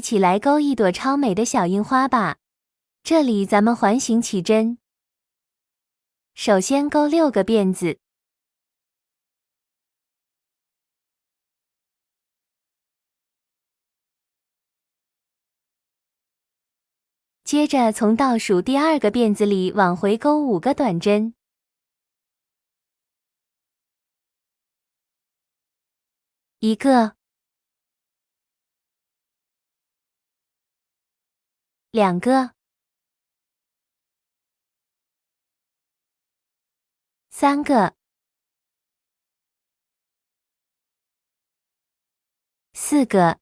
一起来勾一朵超美的小樱花吧。这里咱们环形起针，首先勾6个辫子，接着从倒数第2个辫子里往回勾5个短针，一个、2个、3个、4个、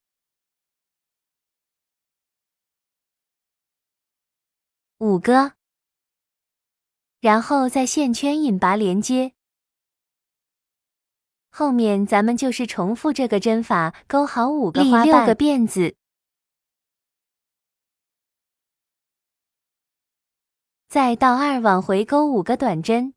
5个，然后在线圈引拔连接。后面咱们就是重复这个针法，勾好5个花瓣，6个辫子，再倒2往回勾5个短针，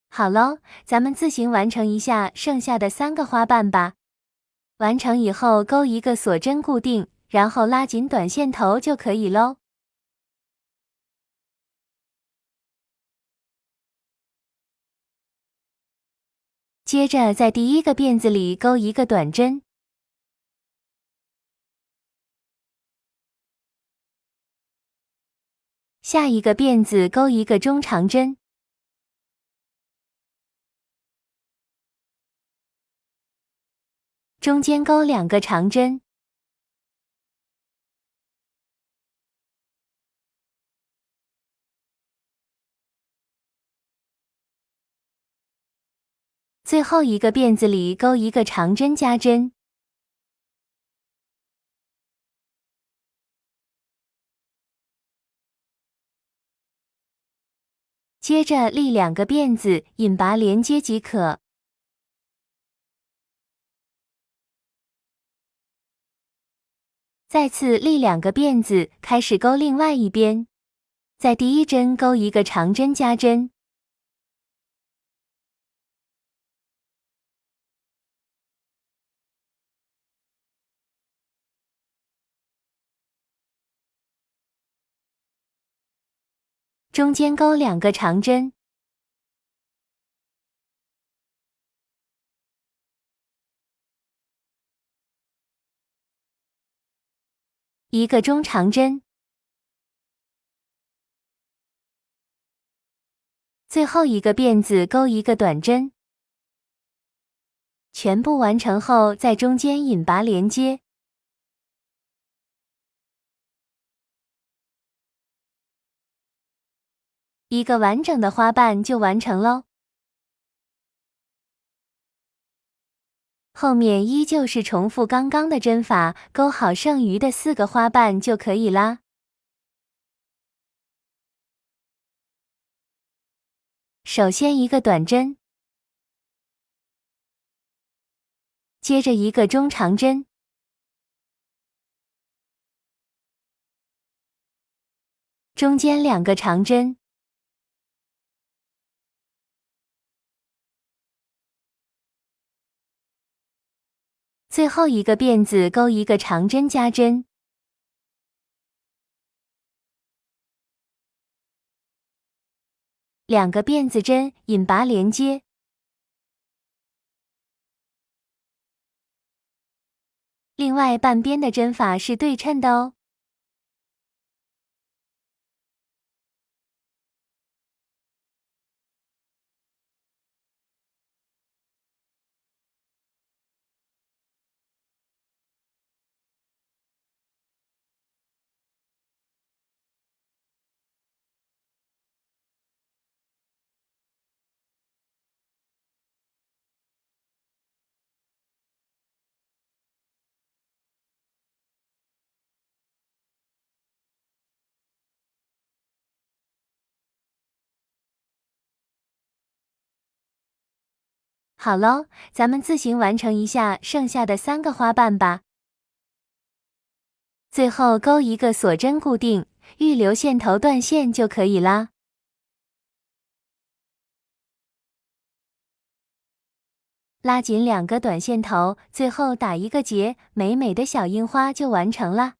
好喽，咱们自行完成一下剩下的3个花瓣吧。完成以后勾一个锁针固定，然后拉紧短线头就可以喽。接着在第1个辫子里勾一个短针，下一个辫子勾一个中长针，中间勾2个长针，最后一个辫子里勾一个长针加针，接着立2个辫子引拔连接即可。再次立2个辫子，开始勾另外一边，在第1针勾一个长针加针，中间勾2个长针，一个中长针，最后一个辫子勾一个短针。全部完成后，在中间引拔连接。一个完整的花瓣就完成喽。后面依旧是重复刚刚的针法，勾好剩余的4个花瓣就可以啦。首先一个短针，接着一个中长针，中间2个长针，最后一个辫子勾一个长针加针，2个辫子针引拔连接。另外半边的针法是对称的哦。好喽，咱们自行完成一下剩下的3个花瓣吧。最后勾一个锁针固定，预留线头断线就可以啦。拉紧2个短线头，最后打一个结，美美的小樱花就完成啦。